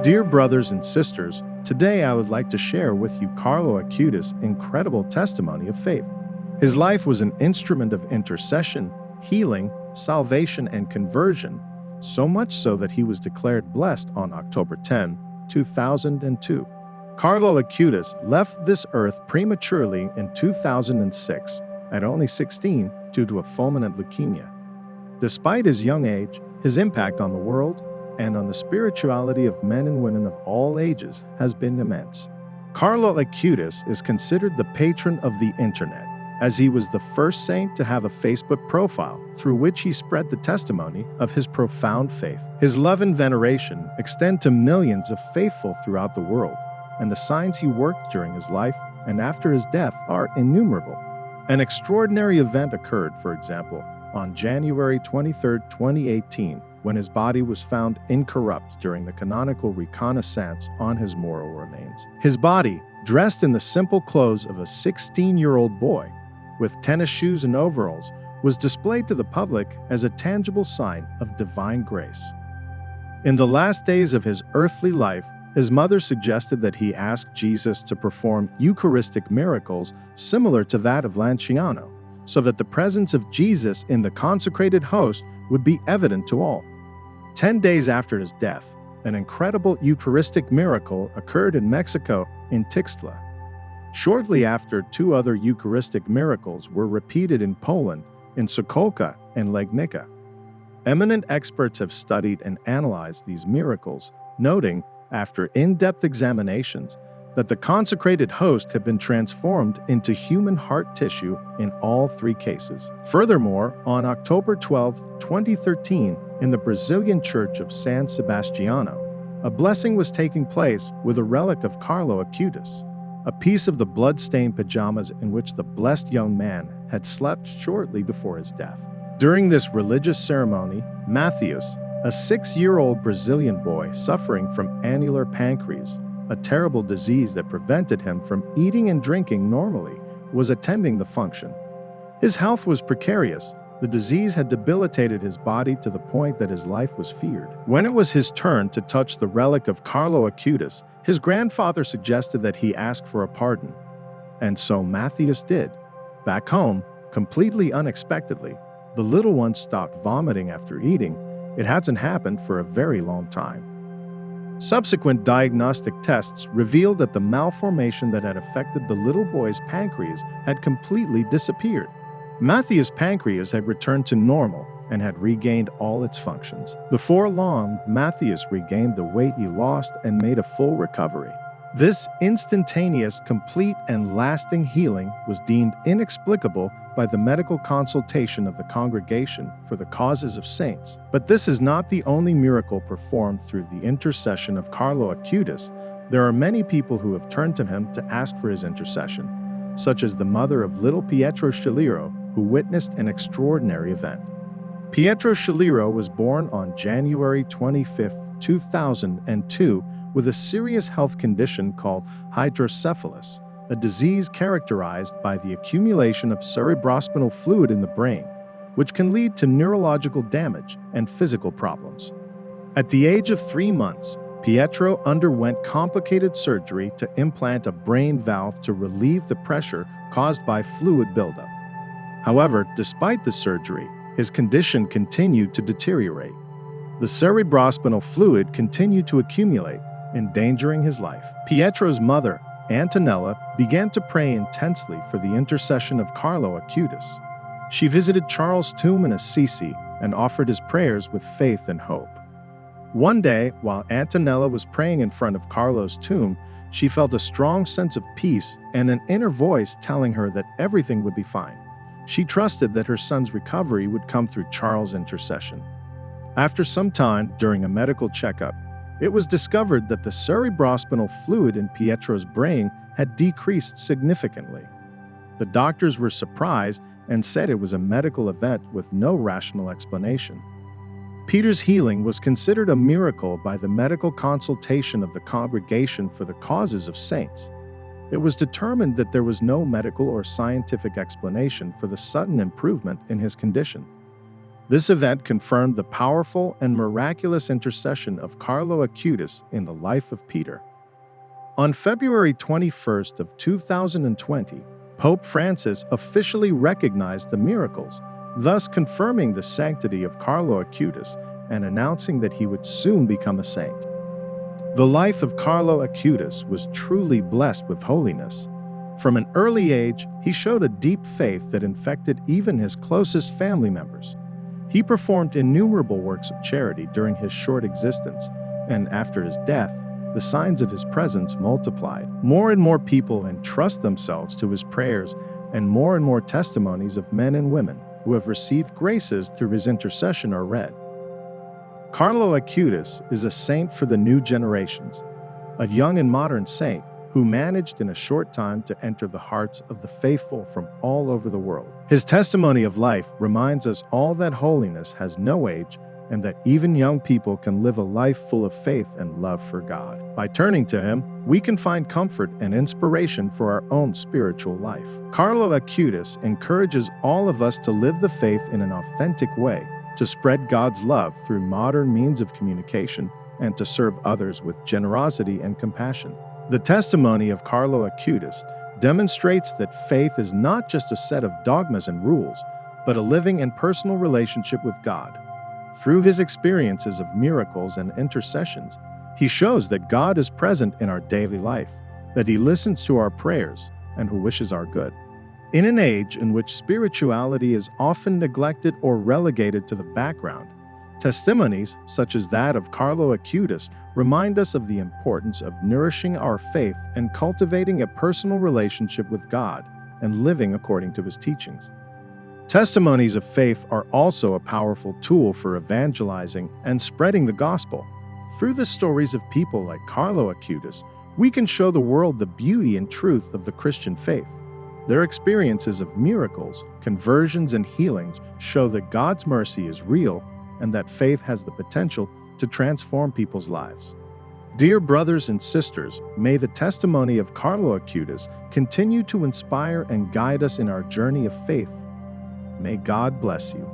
Dear brothers and sisters, today I would like to share with you Carlo Acutis' incredible testimony of faith. His life was an instrument of intercession, healing, salvation, and conversion, so much so that he was declared blessed on October 10, 2002. Carlo Acutis left this earth prematurely in 2006, at only 16, due to a fulminant leukemia. Despite his young age, his impact on the world and on the spirituality of men and women of all ages has been immense. Carlo Acutis is considered the patron of the internet, as he was the first saint to have a Facebook profile through which he spread the testimony of his profound faith. His love and veneration extend to millions of faithful throughout the world, and the signs he worked during his life and after his death are innumerable. An extraordinary event occurred, for example, on January 23, 2018, when his body was found incorrupt during the canonical reconnaissance on his mortal remains. His body, dressed in the simple clothes of a 16-year-old boy, with tennis shoes and overalls, was displayed to the public as a tangible sign of divine grace. In the last days of his earthly life, his mother suggested that he ask Jesus to perform Eucharistic miracles similar to that of Lanciano, so that the presence of Jesus in the consecrated host would be evident to all. 10 days after his death, an incredible Eucharistic miracle occurred in Mexico in Tixtla. Shortly after, 2 other Eucharistic miracles were repeated in Poland, in Sokolka and Legnica. Eminent experts have studied and analyzed these miracles, noting, after in-depth examinations, that the consecrated host had been transformed into human heart tissue in all 3 cases. Furthermore, on October 12, 2013, in the Brazilian church of San Sebastiano, a blessing was taking place with a relic of Carlo Acutis, a piece of the blood-stained pajamas in which the blessed young man had slept shortly before his death. During this religious ceremony, Matthias, a 6-year-old Brazilian boy suffering from annular pancreas, a terrible disease that prevented him from eating and drinking normally, was attending the function. His health was precarious. The disease had debilitated his body to the point that his life was feared. When it was his turn to touch the relic of Carlo Acutis, his grandfather suggested that he ask for a pardon. And so Matthias did. Back home, completely unexpectedly, the little one stopped vomiting after eating. It hasn't happened for a very long time. Subsequent diagnostic tests revealed that the malformation that had affected the little boy's pancreas had completely disappeared. Matthias' pancreas had returned to normal and had regained all its functions. Before long, Matthias regained the weight he lost and made a full recovery. This instantaneous, complete, and lasting healing was deemed inexplicable by the medical consultation of the Congregation for the Causes of Saints. But this is not the only miracle performed through the intercession of Carlo Acutis. There are many people who have turned to him to ask for his intercession, such as the mother of little Pietro Sciliro, who witnessed an extraordinary event. Pietro Sciliro was born on January 25, 2002, with a serious health condition called hydrocephalus, a disease characterized by the accumulation of cerebrospinal fluid in the brain, which can lead to neurological damage and physical problems. At the age of 3 months, Pietro underwent complicated surgery to implant a brain valve to relieve the pressure caused by fluid buildup. However, despite the surgery, his condition continued to deteriorate. The cerebrospinal fluid continued to accumulate, endangering his life. Pietro's mother, Antonella, began to pray intensely for the intercession of Carlo Acutis. She visited Charles' tomb in Assisi and offered his prayers with faith and hope. One day, while Antonella was praying in front of Carlo's tomb, she felt a strong sense of peace and an inner voice telling her that everything would be fine. She trusted that her son's recovery would come through Charles' intercession. After some time, during a medical checkup, it was discovered that the cerebrospinal fluid in Pietro's brain had decreased significantly. The doctors were surprised and said it was a medical event with no rational explanation. Peter's healing was considered a miracle by the medical consultation of the Congregation for the Causes of Saints. It was determined that there was no medical or scientific explanation for the sudden improvement in his condition. This event confirmed the powerful and miraculous intercession of Carlo Acutis in the life of Peter. On February 21st of 2020, Pope Francis officially recognized the miracles, thus confirming the sanctity of Carlo Acutis and announcing that he would soon become a saint. The life of Carlo Acutis was truly blessed with holiness. From an early age, he showed a deep faith that infected even his closest family members. He performed innumerable works of charity during his short existence, and after his death, the signs of his presence multiplied. More and more people entrust themselves to his prayers, and more testimonies of men and women who have received graces through his intercession are read. Carlo Acutis is a saint for the new generations, a young and modern saint who managed in a short time to enter the hearts of the faithful from all over the world. His testimony of life reminds us all that holiness has no age and that even young people can live a life full of faith and love for God. By turning to him, we can find comfort and inspiration for our own spiritual life. Carlo Acutis encourages all of us to live the faith in an authentic way, to spread God's love through modern means of communication, and to serve others with generosity and compassion. The testimony of Carlo Acutis demonstrates that faith is not just a set of dogmas and rules, but a living and personal relationship with God. Through his experiences of miracles and intercessions, he shows that God is present in our daily life, that he listens to our prayers, and who wishes our good. In an age in which spirituality is often neglected or relegated to the background, testimonies such as that of Carlo Acutis remind us of the importance of nourishing our faith and cultivating a personal relationship with God and living according to his teachings. Testimonies of faith are also a powerful tool for evangelizing and spreading the gospel. Through the stories of people like Carlo Acutis, we can show the world the beauty and truth of the Christian faith. Their experiences of miracles, conversions, and healings show that God's mercy is real and that faith has the potential to transform people's lives. Dear brothers and sisters, may the testimony of Carlo Acutis continue to inspire and guide us in our journey of faith. May God bless you.